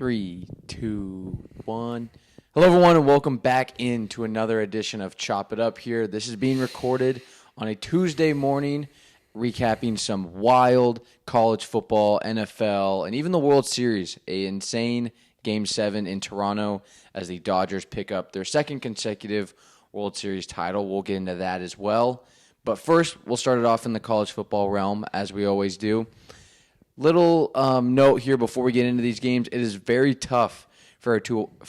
Three, two, one. Hello, everyone, and welcome back into another edition of Chop It Up here. This is being recorded on a Tuesday morning, recapping some wild college football, NFL, and even the World Series. An insane Game 7 in Toronto as the Dodgers pick up their second consecutive World Series title. We'll get into that as well. But first, we'll start it off in the college football realm, as we always do. Little note here before we get into these games. It is very tough for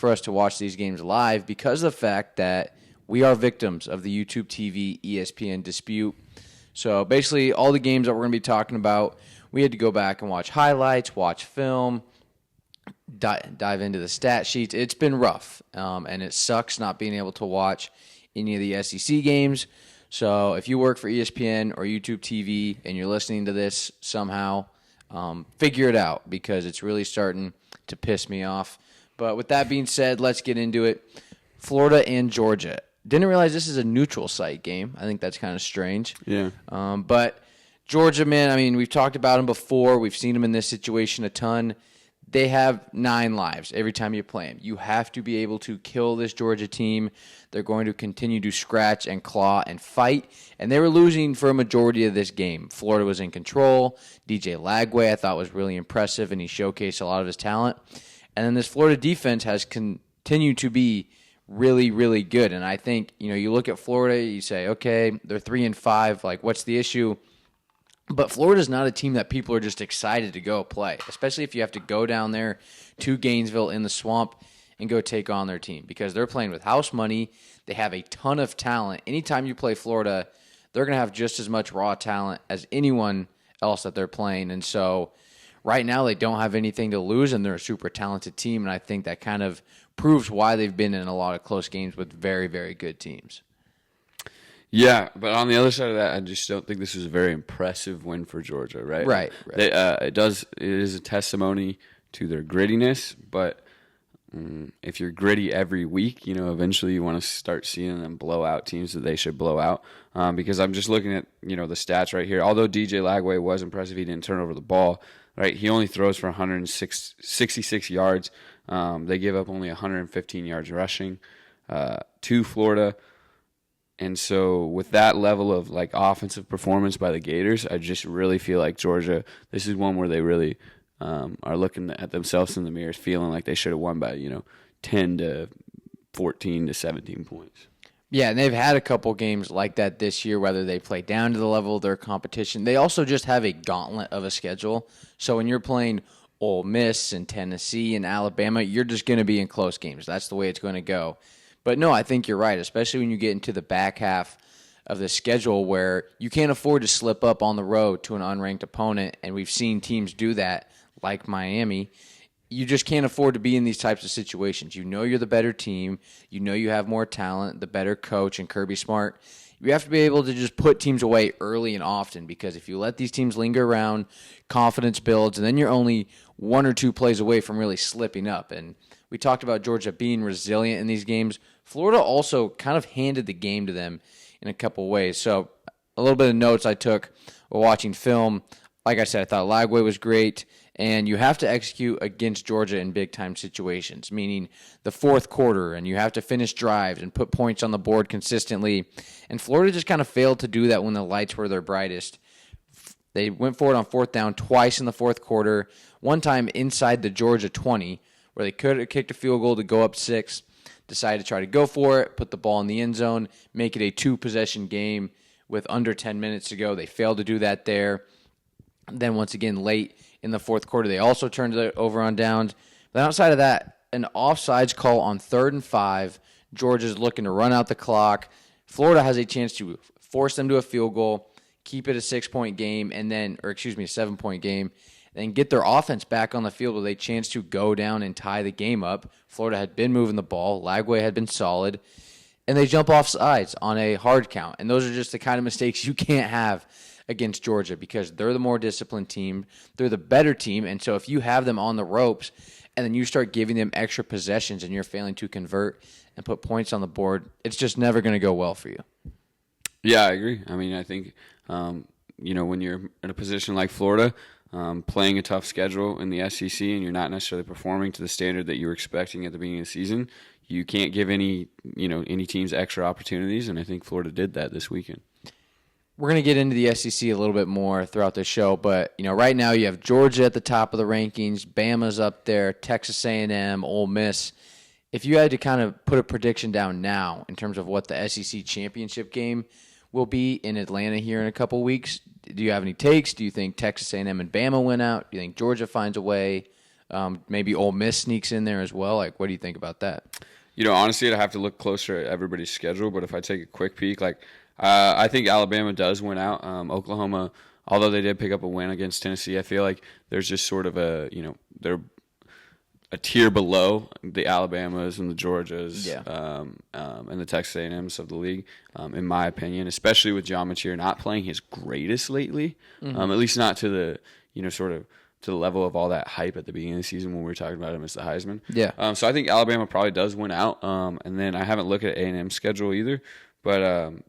us to watch these games live because of the fact that we are victims of the YouTube TV ESPN dispute. So basically all the games that we're going to be talking about, we had to go back and watch highlights, watch film, dive into the stat sheets. It's been rough, and it sucks not being able to watch any of the SEC games. So if you work for ESPN or YouTube TV and you're listening to this somehow, figure it out because it's really starting to piss me off. But with that being said, let's get into it. Florida and Georgia. Didn't realize this is a neutral site game. I think that's kind of strange. Yeah. But Georgia, man, I mean, we've talked about them before. We've seen them in this situation a ton. They have 9 lives every time you play them. You have to be able to kill this Georgia team. They're going to continue to scratch and claw and fight. And they were losing for a majority of this game. Florida was in control. DJ Lagway, I thought, was really impressive, and he showcased a lot of his talent. And then this Florida defense has continued to be really, really good. And I think, you look at Florida, you say, okay, they're 3-5. Like, what's the issue? But Florida's not a team that people are just excited to go play, especially if you have to go down there to Gainesville in the swamp and go take on their team because they're playing with house money. They have a ton of talent. Anytime you play Florida, they're going to have just as much raw talent as anyone else that they're playing. And so right now they don't have anything to lose, and they're a super talented team, and I think that kind of proves why they've been in a lot of close games with very, very good teams. Yeah, but on the other side of that, I just don't think this was a very impressive win for Georgia, right? Right. It is a testimony to their grittiness, but if you're gritty every week, eventually you want to start seeing them blow out teams that they should blow out. Because I'm just looking at, the stats right here. Although DJ Lagway was impressive, he didn't turn over the ball, right? He only throws for 166 yards. They give up only 115 yards rushing to Florida. And so with that level of offensive performance by the Gators, I just really feel like Georgia, this is one where they really are looking at themselves in the mirror, feeling like they should have won by, 10 to 14 to 17 points. Yeah, and they've had a couple games like that this year, whether they play down to the level of their competition. They also just have a gauntlet of a schedule. So when you're playing Ole Miss and Tennessee and Alabama, you're just going to be in close games. That's the way it's going to go. But no, I think you're right, especially when you get into the back half of the schedule where you can't afford to slip up on the road to an unranked opponent, and we've seen teams do that like Miami. You just can't afford to be in these types of situations. You know you're the better team. You know you have more talent, the better coach, and Kirby Smart. You have to be able to just put teams away early and often because if you let these teams linger around, confidence builds, and then you're only 1 or 2 plays away from really slipping up. And we talked about Georgia being resilient in these games. Florida also kind of handed the game to them in a couple ways. So a little bit of notes I took while watching film. Like I said, I thought Lagway was great. And you have to execute against Georgia in big-time situations, meaning the fourth quarter, and you have to finish drives and put points on the board consistently. And Florida just kind of failed to do that when the lights were their brightest. They went for it on fourth down twice in the fourth quarter, one time inside the Georgia 20, where they could have kicked a field goal to go up 6, decided to try to go for it, put the ball in the end zone, make it a 2-possession game with under 10 minutes to go. They failed to do that there. Then once again, late in the fourth quarter, they also turned it over on downs. But outside of that, an offsides call on 3rd and 5. Georgia's looking to run out the clock. Florida has a chance to force them to a field goal, keep it a 6-point game, a 7-point game, and get their offense back on the field with a chance to go down and tie the game up. Florida had been moving the ball. Lagway had been solid. And they jump off sides on a hard count. And those are just the kind of mistakes you can't have against Georgia because they're the more disciplined team. They're the better team. And so if you have them on the ropes and then you start giving them extra possessions and you're failing to convert and put points on the board, it's just never going to go well for you. Yeah, I agree. I mean, I think, when you're in a position like Florida, playing a tough schedule in the SEC and you're not necessarily performing to the standard that you were expecting at the beginning of the season, you can't give any teams extra opportunities, and I think Florida did that this weekend. We're going to get into the SEC a little bit more throughout the show, but right now you have Georgia at the top of the rankings, Bama's up there, Texas A&M, Ole Miss. If you had to kind of put a prediction down now in terms of what the SEC championship game will be in Atlanta here in a couple weeks, do you have any takes? Do you think Texas A&M and Bama win out? Do you think Georgia finds a way? Maybe Ole Miss sneaks in there as well. Like, what do you think about that? Honestly, I'd have to look closer at everybody's schedule, but if I take a quick peek, I think Alabama does win out. Oklahoma, although they did pick up a win against Tennessee, I feel like there's just sort of they're a tier below the Alabamas and the Georgias and the Texas A&Ms of the league, in my opinion, especially with Yamamoto not playing his greatest lately, at least not to the, sort of to the level of all that hype at the beginning of the season when we were talking about him as the Heisman. Yeah. So I think Alabama probably does win out, and then I haven't looked at A&M's schedule either, but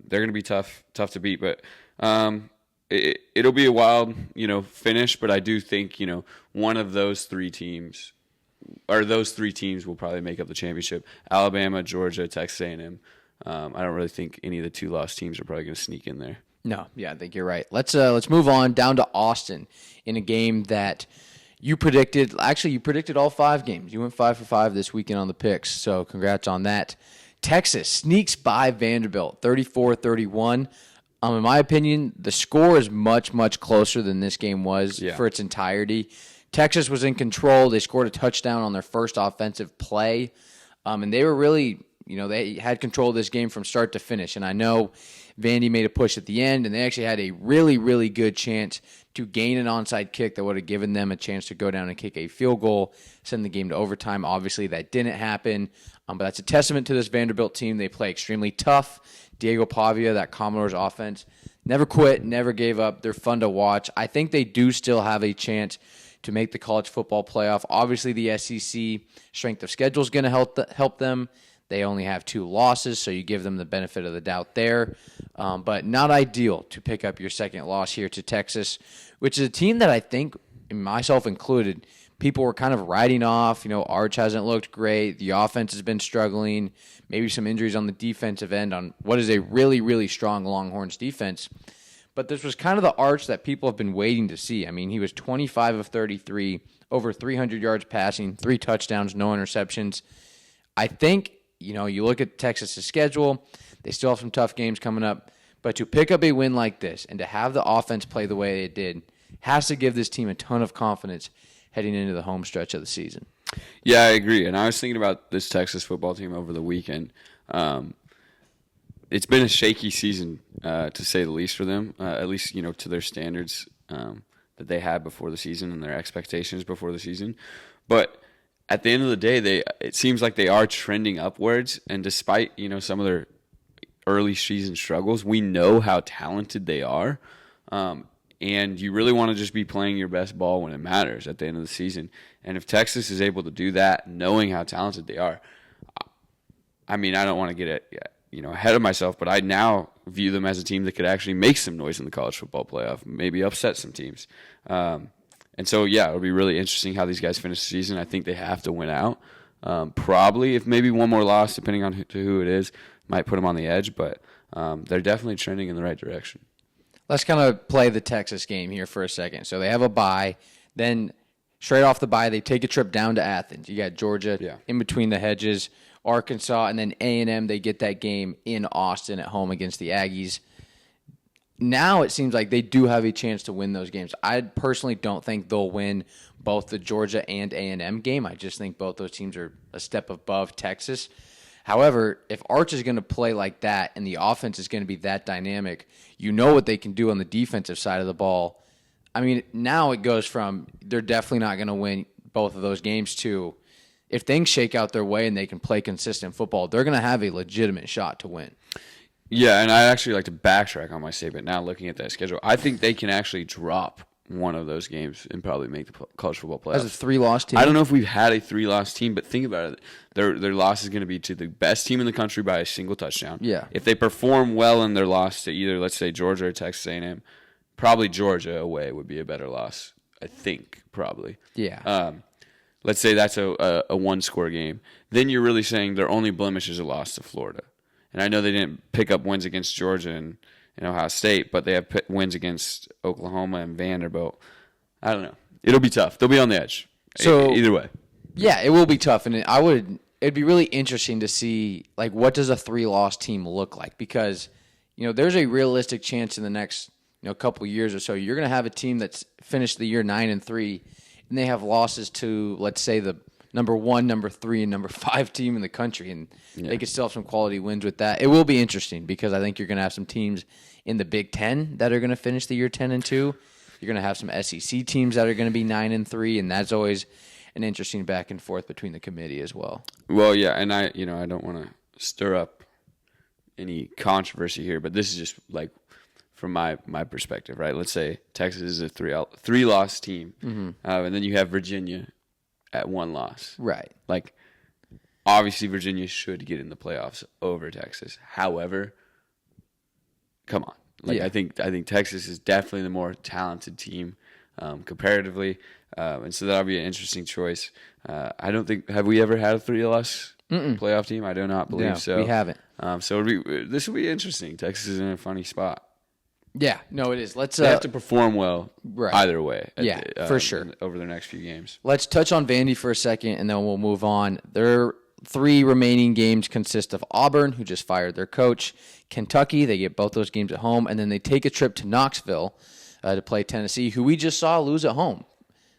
they're going to be tough to beat. But it'll be a wild, finish. But I do think one of those three teams, or those three teams, will probably make up the championship: Alabama, Georgia, Texas A&M. I don't really think any of the 2-loss teams are probably going to sneak in there. No, yeah, I think you're right. Let's move on down to Austin in a game that you predicted. Actually, you predicted all 5 games. You went 5 for 5 this weekend on the picks, so congrats on that. Texas sneaks by Vanderbilt, 34-31. In my opinion, the score is much, much closer than this game was for its entirety. Texas was in control. They scored a touchdown on their first offensive play, and they were really, they had control of this game from start to finish. And I know Vandy made a push at the end, and they actually had a really, really good chance to gain an onside kick that would have given them a chance to go down and kick a field goal, send the game to overtime. Obviously, that didn't happen, but that's a testament to this Vanderbilt team. They play extremely tough. Diego Pavia, that Commodores offense, never quit, never gave up. They're fun to watch. I think they do still have a chance to make the college football playoff. Obviously, the SEC strength of schedule is going to help them. They only have 2 losses, so you give them the benefit of the doubt there. But not ideal to pick up your second loss here to Texas, which is a team that I think, myself included, people were kind of writing off. Arch hasn't looked great. The offense has been struggling. Maybe some injuries on the defensive end on what is a really, really strong Longhorns defense. But this was kind of the Arch that people have been waiting to see. I mean, he was 25 of 33, over 300 yards passing, 3 touchdowns, no interceptions. I think, you look at Texas' schedule, they still have some tough games coming up. But to pick up a win like this and to have the offense play the way it did has to give this team a ton of confidence heading into the home stretch of the season. Yeah, I agree. And I was thinking about this Texas football team over the weekend. It's been a shaky season, to say the least, for them, at least, to their standards that they had before the season and their expectations before the season. But at the end of the day, it seems like they are trending upwards. And despite, some of their early season struggles, we know how talented they are. And you really want to just be playing your best ball when it matters at the end of the season. And if Texas is able to do that, knowing how talented they are, I don't want to get it, ahead of myself, but I now view them as a team that could actually make some noise in the college football playoff, maybe upset some teams. And so, it'll be really interesting how these guys finish the season. I think they have to win out. Probably, if maybe one more loss, depending on who it is, might put them on the edge, but they're definitely trending in the right direction. Let's kind of play the Texas game here for a second. So they have a bye. Then straight off the bye, they take a trip down to Athens. You got Georgia in between the hedges, Arkansas, and then A&M. They get that game in Austin at home against the Aggies. Now it seems like they do have a chance to win those games. I personally don't think they'll win both the Georgia and A&M game. I just think both those teams are a step above Texas. However, if Arch is going to play like that and the offense is going to be that dynamic, you know what they can do on the defensive side of the ball. I mean, now it goes from they're definitely not going to win both of those games to if things shake out their way and they can play consistent football, they're going to have a legitimate shot to win. Yeah, and I'd actually like to backtrack on my statement now looking at that schedule. I think they can actually drop one of those games and probably make the college football playoffs. As a 3-loss team? I don't know if we've had a 3-loss team, but think about it. Their loss is going to be to the best team in the country by a single touchdown. Yeah. If they perform well in their loss to either, let's say, Georgia or Texas A&M, probably Georgia away would be a better loss I think, probably. Yeah. Let's say that's a one-score game. Then you're really saying their only blemish is a loss to Florida. And I know they didn't pick up wins against Georgia and Ohio State, but they have wins against Oklahoma and Vanderbilt. I don't know. It'll be tough. They'll be on the edge. So Either way. Yeah, it will be tough, and it'd be really interesting to see like what does a 3-loss team look like, because there's a realistic chance in the next couple years or so you're going to have a team that's finished the year 9-3, and they have losses to, let's say, the number 1, number 3, and number 5 team in the country, and they could still have some quality wins with that. It will be interesting because I think you're going to have some teams in the Big Ten that are going to finish the year 10-2. You're going to have some SEC teams that are going to be 9-3, and that's always an interesting back and forth between the committee as well. Well, yeah, and I don't want to stir up any controversy here, but this is just like from my perspective, right? Let's say Texas is a 3-loss team, and then you have Virginia at 1 loss. Right. Like, obviously Virginia should get in the playoffs over Texas. However, come on. I think Texas is definitely the more talented team comparatively. And so that'll be an interesting choice. I don't think, have we ever had a 3-loss playoff team? I do not believe so. We haven't. So this will be interesting. Texas is in a funny spot. Yeah, no, it is. They have to perform well either way. For sure. Over the next few games. Let's touch on Vandy for a second, and then we'll move on. Their 3 remaining games consist of Auburn, who just fired their coach, Kentucky, they get both those games at home, and then they take a trip to Knoxville to play Tennessee, who we just saw lose at home.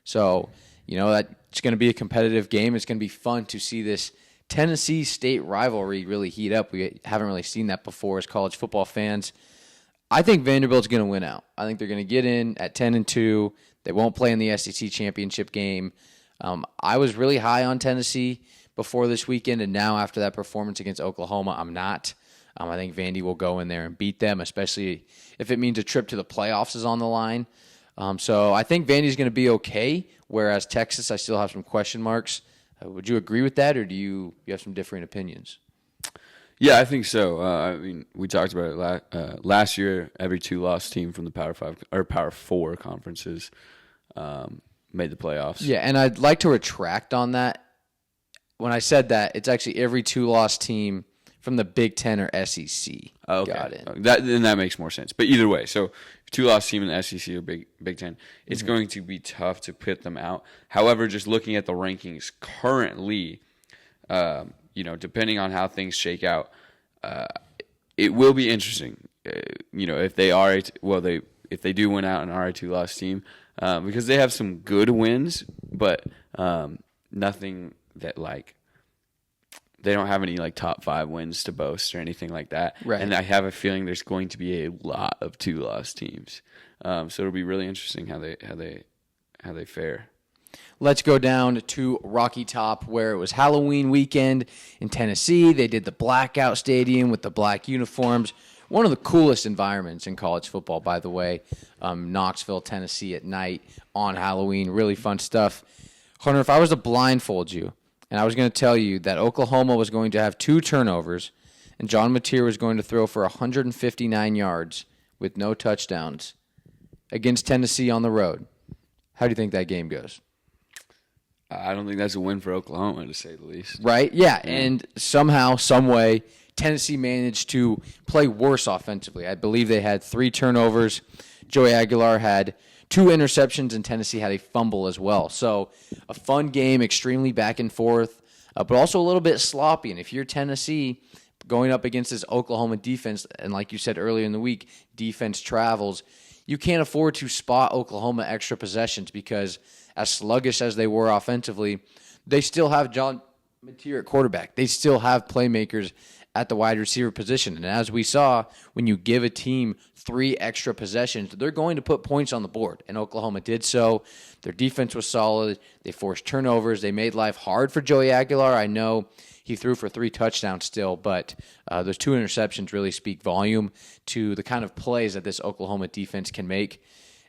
So, that's going to be a competitive game. It's going to be fun to see this Tennessee State rivalry really heat up. We haven't really seen that before as college football fans. I think Vanderbilt's going to win out. I think they're going to get in at 10-2. They won't play in the SEC championship game. I was really high on Tennessee before this weekend, and now after that performance against Oklahoma, I'm not. I think Vandy will go in there and beat them, especially if it means a trip to the playoffs is on the line. So I think Vandy's going to be okay, whereas Texas, I still have some question marks. Would you agree with that, or do you have some differing opinions? Yeah, I think so. I mean, we talked about it last year. Every 2-loss team from the Power 5 or Power 4 conferences made the playoffs. Yeah, and I'd like to retract on that. When I said that, it's actually every 2-loss team from the Big Ten or SEC. Okay. Got it. Then that makes more sense. But either way, so 2-loss team in the SEC or Big Ten, it's going to be tough to pit them out. However, just looking at the rankings currently, depending on how things shake out, it will be interesting. If they are if they do win out and are a 2-loss team, because they have some good wins, but nothing that they don't have any top 5 wins to boast or anything like that. Right. And I have a feeling there's going to be a lot of 2-loss teams. So it'll be really interesting how they fare. Let's go down to Rocky Top, where it was Halloween weekend in Tennessee. They did the blackout stadium with the black uniforms. One of the coolest environments in college football, by the way. Knoxville, Tennessee at night on Halloween. Really fun stuff. Hunter, if I was to blindfold you and I was going to tell you that Oklahoma was going to have 2 turnovers and John Mateer was going to throw for 159 yards with no touchdowns against Tennessee on the road, how do you think that game goes? I don't think that's a win for Oklahoma, to say the least. Right? Yeah, and somehow, some way, Tennessee managed to play worse offensively. I believe they had 3 turnovers. Joey Aguilar had 2 interceptions, and Tennessee had a fumble as well. So a fun game, extremely back and forth, but also a little bit sloppy. And if you're Tennessee going up against this Oklahoma defense, and like you said earlier in the week, defense travels, you can't afford to spot Oklahoma extra possessions because as sluggish as they were offensively, they still have John Mateer at quarterback. They still have playmakers at the wide receiver position. And as we saw, when you give a team 3 extra possessions, they're going to put points on the board. And Oklahoma did so. Their defense was solid. They forced turnovers. They made life hard for Joey Aguilar. I know he threw for 3 touchdowns still, but those 2 interceptions really speak volume to the kind of plays that this Oklahoma defense can make.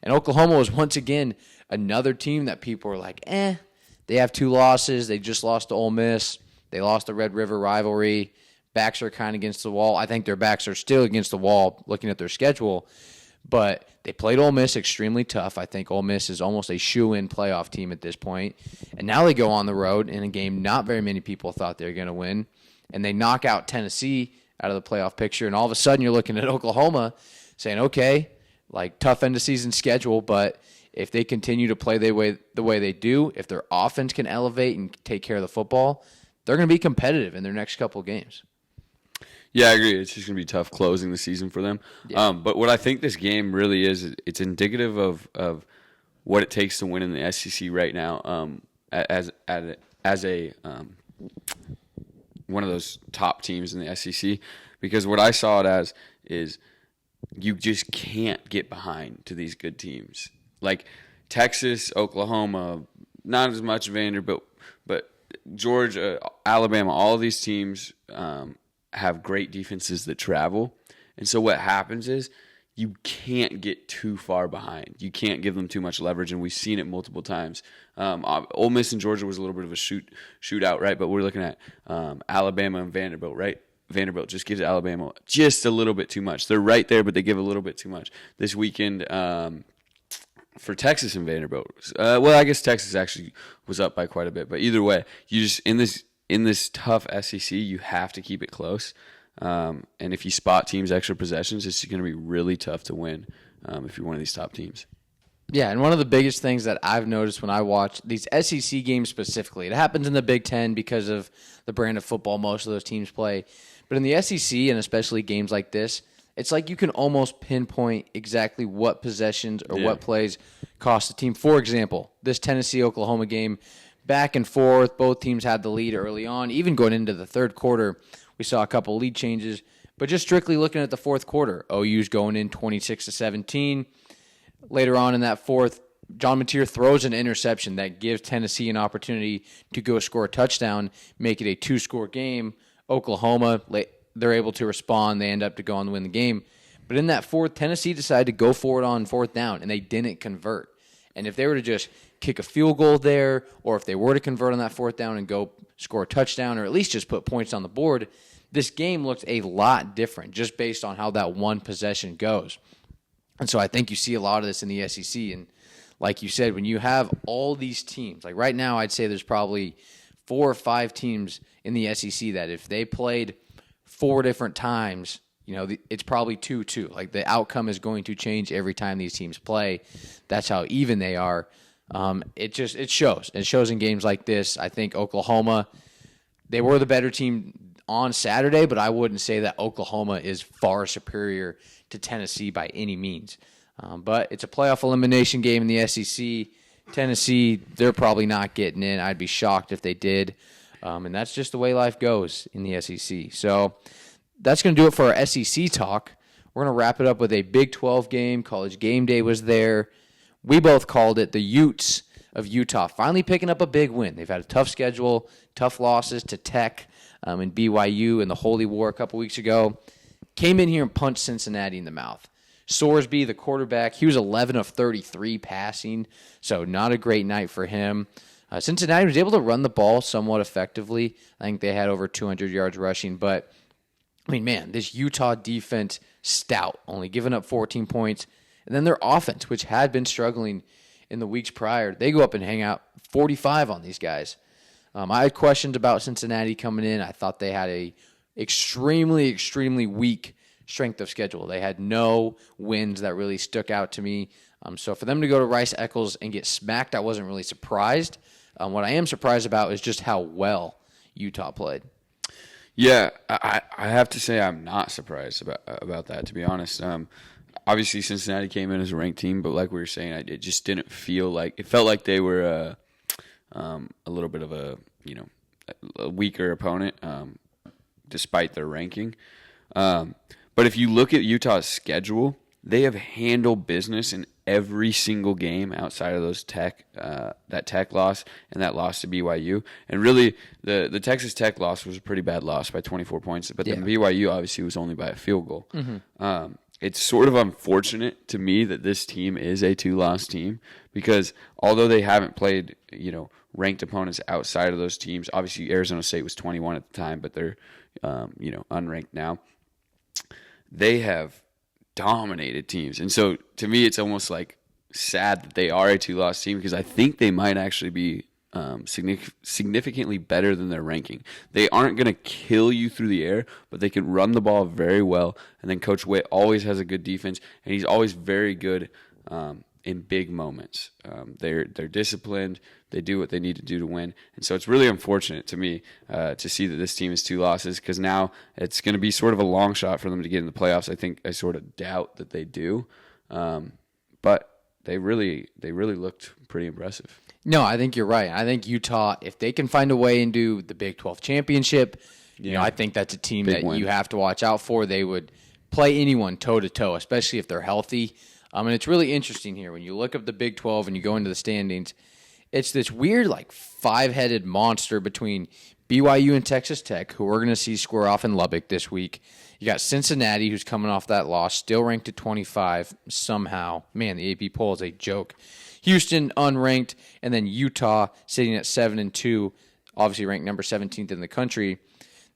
And Oklahoma was once again another team that people were like, they have 2 losses. They just lost to Ole Miss. They lost the Red River rivalry. Backs are kind of against the wall. I think their backs are still against the wall looking at their schedule. But they played Ole Miss extremely tough. I think Ole Miss is almost a shoe-in playoff team at this point. And now they go on the road in a game not very many people thought they were going to win. And they knock out Tennessee out of the playoff picture. And all of a sudden you're looking at Oklahoma saying, okay, like tough end of season schedule, but if they continue to play the way they do, if their offense can elevate and take care of the football, they're going to be competitive in their next couple of games. Yeah, I agree. It's just going to be tough closing the season for them. Yeah. But what I think this game really is, it's indicative of what it takes to win in the SEC right now. As a one of those top teams in the SEC, because what I saw it as is you just can't get behind to these good teams like Texas, Oklahoma, not as much Vanderbilt, but Georgia, Alabama. All of these teams have great defenses that travel, and so what happens is you can't get too far behind. You can't give them too much leverage, and we've seen it multiple times. Ole Miss and Georgia was a little bit of a shootout, right? But we're looking at Alabama and Vanderbilt, right? Vanderbilt just gives Alabama just a little bit too much. They're right there, but they give a little bit too much. This weekend for Texas and Vanderbilt, well, I guess Texas actually was up by quite a bit. But either way, you just in this tough SEC, you have to keep it close. And if you spot teams' extra possessions, it's going to be really tough to win if you're one of these top teams. Yeah, and one of the biggest things that I've noticed when I watch these SEC games specifically, it happens in the Big Ten because of the brand of football most of those teams play. But in the SEC, and especially games like this, it's like you can almost pinpoint exactly what possessions or what plays cost the team. For example, this Tennessee-Oklahoma game, back and forth, both teams had the lead early on. Even going into the third quarter, we saw a couple lead changes. But just strictly looking at the fourth quarter, OU's going in 26-17. Later on in that fourth, John Mateer throws an interception that gives Tennessee an opportunity to go score a touchdown, make it a two-score game. Oklahoma, they're able to respond. They end up to go on to win the game. But in that fourth, Tennessee decided to go for it on fourth down, and they didn't convert. And if they were to just kick a field goal there, or if they were to convert on that fourth down and go score a touchdown, or at least just put points on the board, this game looks a lot different just based on how that one possession goes. And so I think you see a lot of this in the SEC. And like you said, when you have all these teams, like right now I'd say there's probably 4 or 5 teams in the SEC that if they played 4 different times, it's probably 2-2. Like the outcome is going to change every time these teams play. That's how even they are. It shows. It shows in games like this. I think Oklahoma, they were the better team on Saturday, but I wouldn't say that Oklahoma is far superior to Tennessee by any means. But it's a playoff elimination game in the SEC. Tennessee, they're probably not getting in. I'd be shocked if they did. And that's just the way life goes in the SEC. So that's going to do it for our SEC talk. We're going to wrap it up with a Big 12 game. College Game Day was there. We both called it the Utes of Utah finally picking up a big win. They've had a tough schedule, tough losses to Tech and BYU in the Holy War a couple weeks ago. Came in here and punched Cincinnati in the mouth. Sorsby, the quarterback, he was 11 of 33 passing, so not a great night for him. Cincinnati was able to run the ball somewhat effectively. I think they had over 200 yards rushing, but I mean, man, this Utah defense, stout, only giving up 14 points. And then their offense, which had been struggling in the weeks prior, they go up and hang out 45 on these guys. I had questions about Cincinnati coming in. I thought they had a extremely, extremely weak strength of schedule. They had no wins that really stuck out to me. So for them to go to Rice-Eccles and get smacked, I wasn't really surprised. What I am surprised about is just how well Utah played. Yeah, I have to say I'm not surprised about that, to be honest. Obviously, Cincinnati came in as a ranked team, but like we were saying, it just didn't feel like – it felt like they were a little bit of a weaker opponent despite their ranking. But if you look at Utah's schedule, they have handled business in every single game outside of those that Tech loss and that loss to BYU. And really, the Texas Tech loss was a pretty bad loss by 24 points. But then BYU obviously was only by a field goal. Mm-hmm. It's sort of unfortunate to me that this team is a 2-loss team because although they haven't played, ranked opponents outside of those teams, obviously Arizona State was 21 at the time, but they're, unranked now. They have dominated teams. And so to me, it's almost like sad that they are a 2-loss team because I think they might actually be significantly better than their ranking. They aren't going to kill you through the air, but they can run the ball very well. And then Coach Witt always has a good defense, and he's always very good in big moments. They're disciplined. They do what they need to do to win. And so it's really unfortunate to me to see that this team is 2 losses because now it's going to be sort of a long shot for them to get in the playoffs. I sort of doubt that they do. But they really looked pretty impressive. No, I think you're right. I think Utah, if they can find a way into the Big 12 championship, I think that's a team that you have to watch out for. They would play anyone toe-to-toe, especially if they're healthy. And it's really interesting here. When you look up the Big 12 and you go into the standings, it's this weird, like, 5-headed monster between BYU and Texas Tech, who we're going to see square off in Lubbock this week. You got Cincinnati, who's coming off that loss, still ranked at 25 somehow. Man, the AP poll is a joke. Houston unranked, and then Utah sitting at 7-2, obviously ranked number 17th in the country.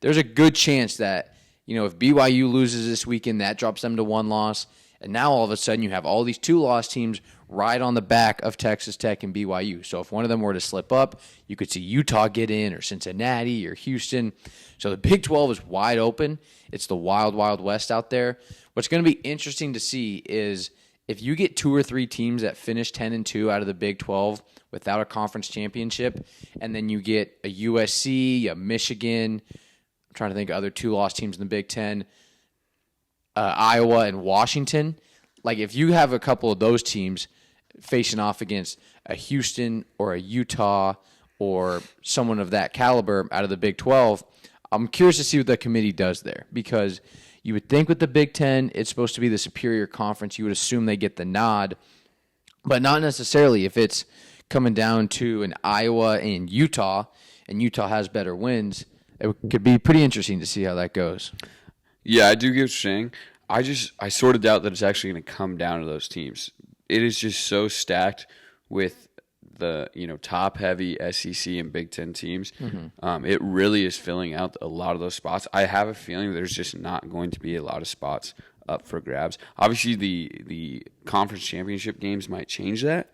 There's a good chance that, if BYU loses this weekend, that drops them to 1 loss. And now all of a sudden you have all these 2-loss teams right on the back of Texas Tech and BYU. So if one of them were to slip up, you could see Utah get in, or Cincinnati, or Houston. So the Big 12 is wide open. It's the wild, wild west out there. What's going to be interesting to see is if you get 2 or 3 teams that finish 10-2 out of the Big 12 without a conference championship, and then you get a USC, a Michigan, I'm trying to think of other 2-loss teams in the Big 10, Iowa and Washington. Like, if you have a couple of those teams facing off against a Houston or a Utah or someone of that caliber out of the Big 12, I'm curious to see what the committee does there, because you would think with the Big 10, it's supposed to be the superior conference. You would assume they get the nod, but not necessarily if it's coming down to an Iowa and Utah has better wins. It could be pretty interesting to see how that goes. Yeah, I do get what you're saying. I sort of doubt that it's actually going to come down to those teams. It is just so stacked with the top-heavy SEC and Big Ten teams. Mm-hmm. It really is filling out a lot of those spots. I have a feeling there's just not going to be a lot of spots up for grabs. Obviously, the conference championship games might change that.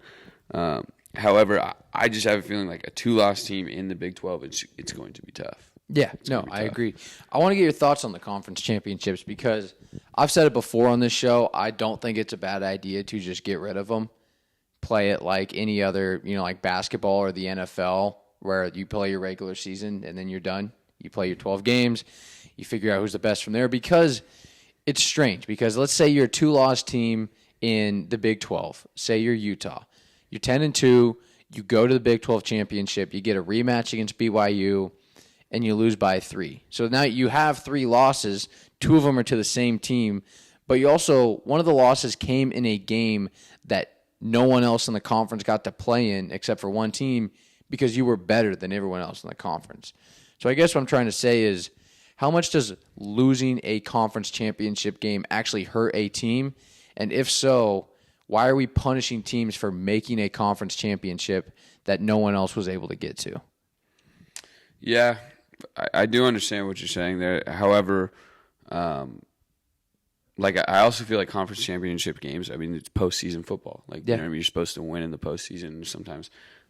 However, I just have a feeling like a 2-loss team in the Big 12, it's going to be tough. Yeah, no, I agree. I want to get your thoughts on the conference championships because I've said it before on this show. I don't think it's a bad idea to just get rid of them. Play it like any other, like basketball or the NFL, where you play your regular season and then you're done. You play your 12 games. You figure out who's the best from there, because it's strange. Because let's say you're a 2-loss team in the Big 12. Say you're Utah. You're 10-2. You go to the Big 12 championship. You get a rematch against BYU. And you lose by 3. So now you have 3 losses. 2 of them are to the same team. But you also, one of the losses came in a game that no one else in the conference got to play in except for one team, because you were better than everyone else in the conference. So I guess what I'm trying to say is, how much does losing a conference championship game actually hurt a team? And if so, why are we punishing teams for making a conference championship that no one else was able to get to? Yeah. I do understand what you're saying there. However, I also feel like conference championship games, it's postseason football. You're supposed to win in the postseason. Sometimes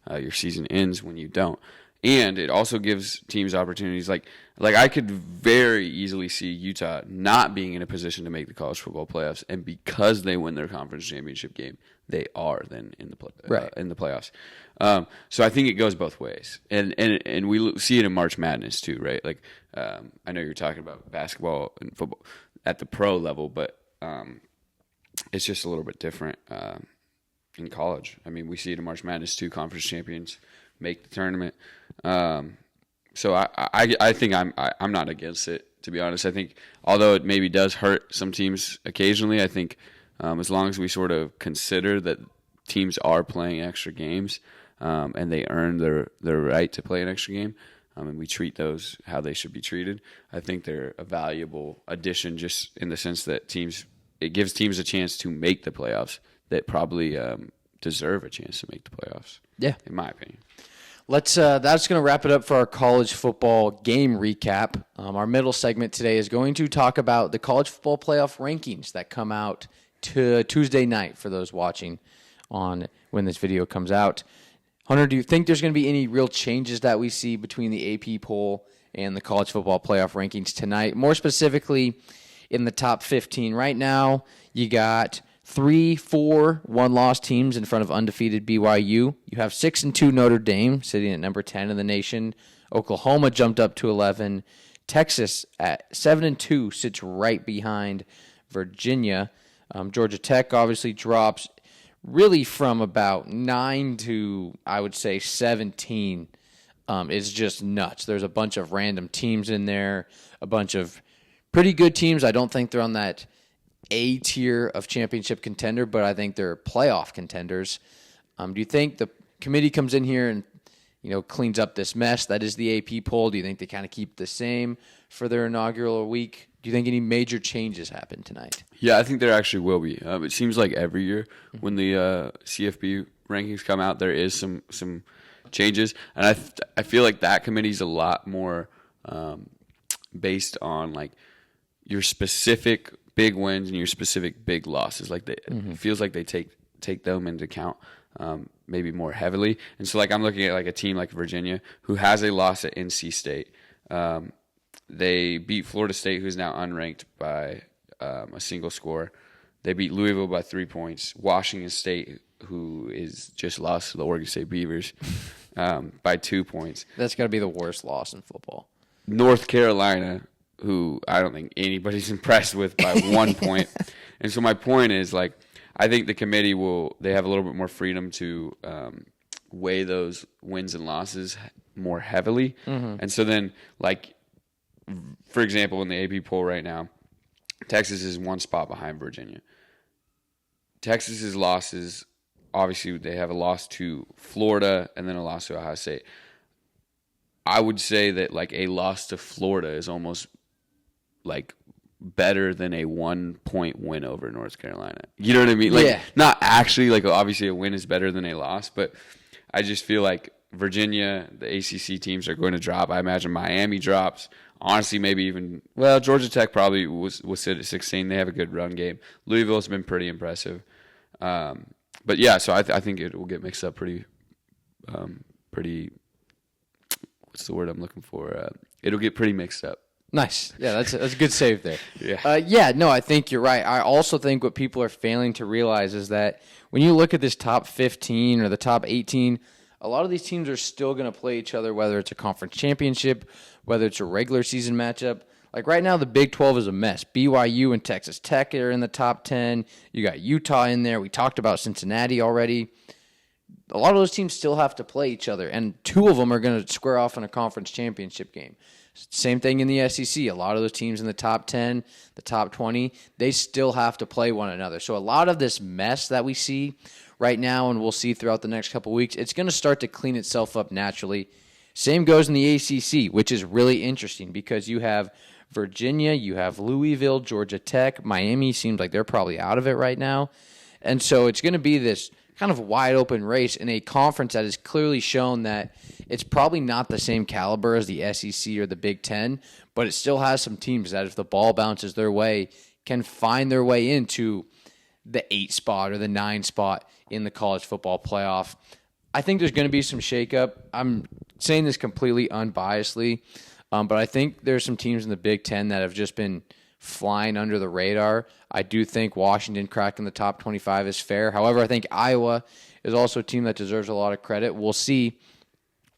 your season ends when you don't. And it also gives teams opportunities. Like I could very easily see Utah not being in a position to make the college football playoffs, and because they win their conference championship game, they are then in the playoffs. So I think it goes both ways, and we see it in March Madness too, right? I know you're talking about basketball and football at the pro level, but it's just a little bit different in college. We see it in March Madness too. Conference champions make the tournament. So I think I'm not against it, to be honest. I think although it maybe does hurt some teams occasionally, I think as long as we sort of consider that teams are playing extra games and they earn their right to play an extra game, and we treat those how they should be treated, I think they're a valuable addition, just in the sense that it gives teams a chance to make the playoffs that probably deserve a chance to make the playoffs. Yeah, in my opinion. That's going to wrap it up for our college football game recap. Our middle segment today is going to talk about the college football playoff rankings that come out to Tuesday night for those watching on when this video comes out. Hunter, do you think there's going to be any real changes that we see between the AP poll and the college football playoff rankings tonight? More specifically, in the top 15 right now, you got 3, 4 one-loss teams in front of undefeated BYU. You have 6-2 Notre Dame sitting at number 10 in the nation. Oklahoma jumped up to 11. Texas at 7-2 sits right behind Virginia. Georgia Tech obviously drops really from about 9 to, I would say, 17 is just nuts. There's a bunch of random teams in there, a bunch of pretty good teams. I don't think they're on that A tier of championship contender, but I think they're playoff contenders. Do you think the committee comes in here and cleans up this mess that is the AP poll? Do you think they kind of keep the same for their inaugural week? Do you think any major changes happen tonight? Yeah, I think there actually will be. It seems like every year when the CFB rankings come out, there is some changes, and I feel like that committee's a lot more based on like your specific big wins and your specific big losses. Like it feels like they take them into account maybe more heavily. And so like I'm looking at like a team like Virginia who has a loss at NC State. They beat Florida State, who's now unranked, by a single score. They beat Louisville by 3 points. Washington State, who is just lost to the Oregon State Beavers, by 2 points. That's got to be the worst loss in football. North Carolina, who I don't think anybody's impressed with, by 1 point. And so my point is, like, I think the committee they have a little bit more freedom to weigh those wins and losses more heavily. And so then, like, for example, in the AP poll right now, Texas is 1 spot behind Virginia. Texas's losses, obviously, they have a loss to Florida and then a loss to Ohio State. I would say that like a loss to Florida is almost like better than a 1 point win over North Carolina. You know what I mean? Like, not actually, like, obviously a win is better than a loss, but I just feel like Virginia, the ACC teams are going to drop. I imagine Miami drops. Honestly, maybe even, well, Georgia Tech probably was sit at 16. They have a good run game. Louisville's been pretty impressive. But yeah, so I think it will get mixed up pretty, what's the word I'm looking for? It'll get pretty mixed up. Nice. Yeah, that's a good save there. Yeah. No, I think you're right. I also think what people are failing to realize is that when you look at this top 15 or the top 18, a lot of these teams are still going to play each other, whether it's a conference championship, whether it's a regular season matchup. Like right now, the Big 12 is a mess. BYU and Texas Tech are in the top 10. You got Utah in there. We talked about Cincinnati already. A lot of those teams still have to play each other, and 2 of them are going to square off in a conference championship game. Same thing in the SEC. A lot of those teams in the top 10, the top 20, they still have to play one another. So a lot of this mess that we see right now and we'll see throughout the next couple weeks, it's going to start to clean itself up naturally. Same goes in the ACC, which is really interesting because you have Virginia, you have Louisville, Georgia Tech, Miami seems like they're probably out of it right now. And so it's going to be this kind of wide open race in a conference that has clearly shown that it's probably not the same caliber as the SEC or the Big Ten, but it still has some teams that if the ball bounces their way can find their way into the 8 spot or the 9 spot in the college football playoff. I think there's going to be some shakeup. I'm saying this completely unbiasedly, but I think there's some teams in the Big Ten that have just been flying under the radar. I do think Washington cracking the top 25 is fair. However, I think Iowa is also a team that deserves a lot of credit. We'll see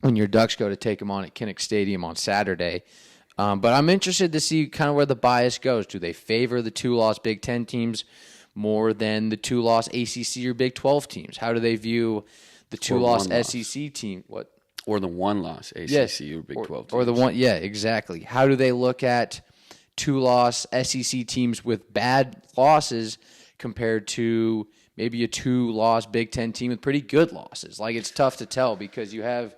when your Ducks go to take them on at Kinnick Stadium on Saturday. But I'm interested to see kind of where the bias goes. Do they favor the 2-loss Big Ten teams more than the 2-loss ACC or Big 12 teams? How do they view the 2-loss SEC team? What? Or the 1-loss ACC or Big 12 teams. Or the one, yeah, exactly. How do they look at 2-loss SEC teams with bad losses compared to maybe a 2-loss Big Ten team with pretty good losses? Like, it's tough to tell because you have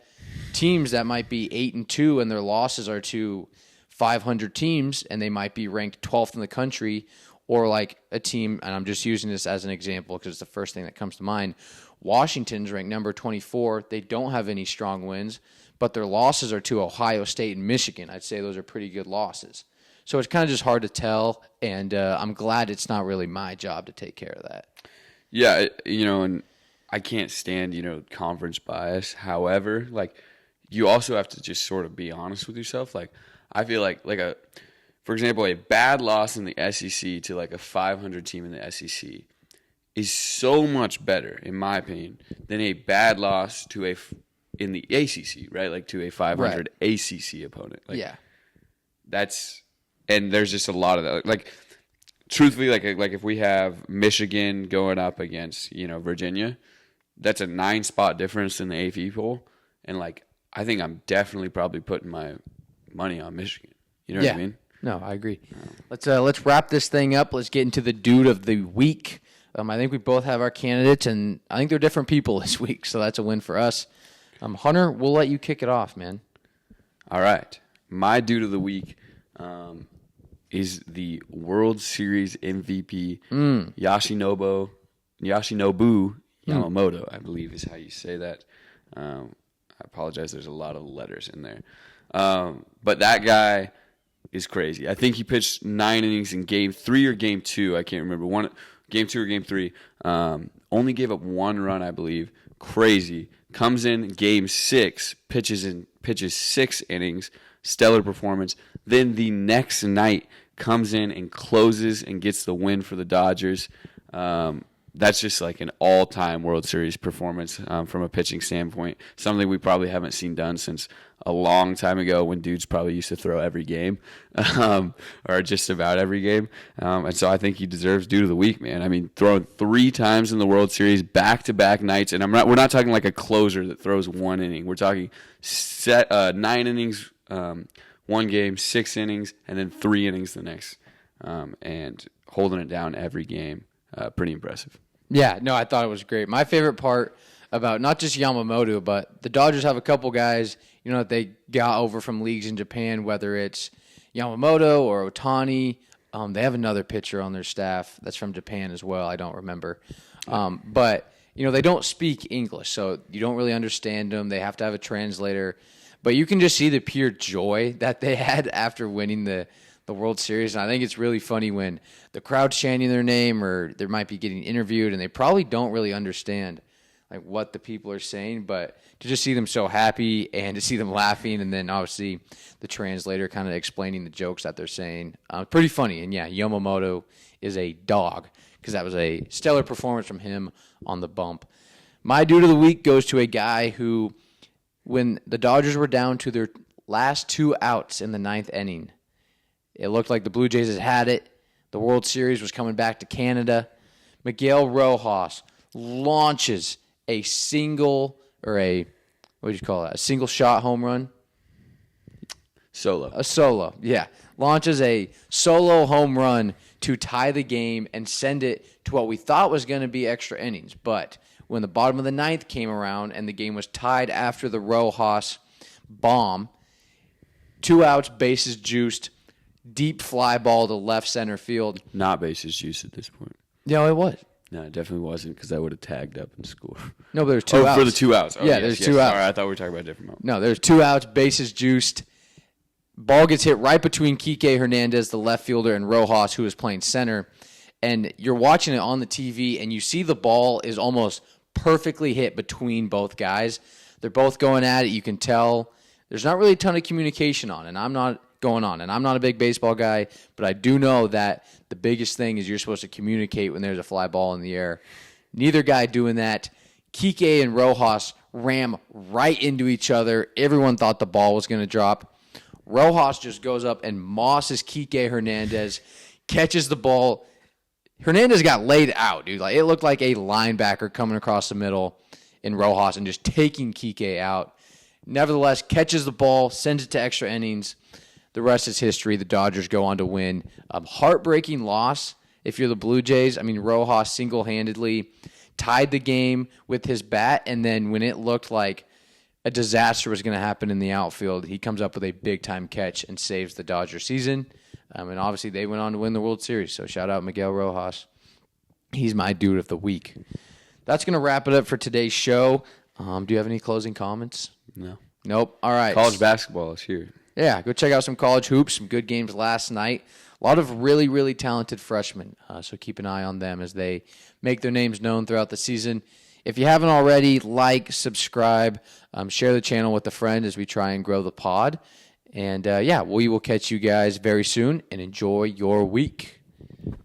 teams that might be 8-2 and their losses are to 500 teams and they might be ranked 12th in the country, or like a team, and I'm just using this as an example because it's the first thing that comes to mind, Washington's ranked number 24. They don't have any strong wins, but their losses are to Ohio State and Michigan. I'd say those are pretty good losses. So it's kind of just hard to tell, and I'm glad it's not really my job to take care of that. Yeah, and I can't stand, conference bias. However, you also have to just sort of be honest with yourself. I feel for example, a bad loss in the SEC to a 500 team in the SEC is so much better, in my opinion, than a bad loss in the ACC, right? To a 500 ACC opponent. Yeah. And there's just a lot of that. Truthfully, if we have Michigan going up against, Virginia, that's a 9-spot difference in the AP poll. And I think I'm definitely probably putting my money on Michigan. You know what I mean? No, I agree. Let's wrap this thing up. Let's get into the dude of the week. I think we both have our candidates, and I think they're different people this week, so that's a win for us. Hunter, we'll let you kick it off, man. All right. My dude of the week is the World Series MVP, Yoshinobu Yamamoto, I believe is how you say that. I apologize. There's a lot of letters in there. But that guy is crazy. I think he pitched 9 innings in Game 3 or Game 2. I can't remember. Game 2 or Game 3. Only gave up 1 run, I believe. Crazy. Comes in Game 6, pitches 6 innings. Stellar performance. Then the next night comes in and closes and gets the win for the Dodgers. That's just an all-time World Series performance from a pitching standpoint. Something we probably haven't seen done since a long time ago when dudes probably used to throw every game or just about every game. And so I think he deserves dude of the week, man. I mean, throwing 3 times in the World Series, back-to-back nights. And we're not talking like a closer that throws 1 inning. We're talking 9 innings, 1 game, 6 innings, and then 3 innings the next. And holding it down every game. Pretty impressive. Yeah, no, I thought it was great. My favorite part about not just Yamamoto, but the Dodgers have a couple guys, that they got over from leagues in Japan, whether it's Yamamoto or Ohtani. They have another pitcher on their staff that's from Japan as well. I don't remember. But, they don't speak English, so you don't really understand them. They have to have a translator. But you can just see the pure joy that they had after winning the World Series. And I think it's really funny when the crowd's chanting their name or they might be getting interviewed and they probably don't really understand what the people are saying, but to just see them so happy and to see them laughing and then obviously the translator kind of explaining the jokes that they're saying, pretty funny. And yeah, Yamamoto is a dog because that was a stellar performance from him on the bump. My dude of the week goes to a guy who, when the Dodgers were down to their last 2 outs in the 9th inning, it looked like the Blue Jays had it. The World Series was coming back to Canada. Miguel Rojas launches a single shot home run? Solo. A solo, yeah. Launches a solo home run to tie the game and send it to what we thought was going to be extra innings. But when the bottom of the 9th came around and the game was tied after the Rojas bomb, 2 outs, bases juiced, deep fly ball to left center field. Not bases juiced at this point. No, it was. No, it definitely wasn't because I would have tagged up and scored. No, but there's 2 outs. For the 2 outs. Oh, yeah, there's 2 outs. Sorry, I thought we were talking about a different moment. No, there's 2 outs, bases juiced. Ball gets hit right between Kike Hernandez, the left fielder, and Rojas, who is playing center. And you're watching it on the TV, and you see the ball is almost perfectly hit between both guys. They're both going at it. You can tell there's not really a ton of communication on, and I'm not a big baseball guy, but I do know that the biggest thing is you're supposed to communicate when there's a fly ball in the air. Neither guy doing that. Kike and Rojas ram right into each other. Everyone thought the ball was going to drop. Rojas just goes up and mosses Kike Hernandez, catches the ball. Hernandez got laid out, dude. It looked like a linebacker coming across the middle in Rojas and just taking Kike out. Nevertheless, catches the ball, sends it to extra innings. The rest is history. The Dodgers go on to win. Heartbreaking loss if you're the Blue Jays. I mean, Rojas single-handedly tied the game with his bat, and then when it looked like a disaster was going to happen in the outfield, he comes up with a big-time catch and saves the Dodger season. And obviously they went on to win the World Series, so shout out Miguel Rojas. He's my dude of the week. that's going to wrap it up for today's show. Do you have any closing comments? No. Nope. All right. College basketball is here. Yeah, go check out some college hoops, some good games last night. A lot of really, really talented freshmen, so keep an eye on them as they make their names known throughout the season. If you haven't already, like, subscribe, share the channel with a friend as we try and grow the pod. And, we will catch you guys very soon, and enjoy your week.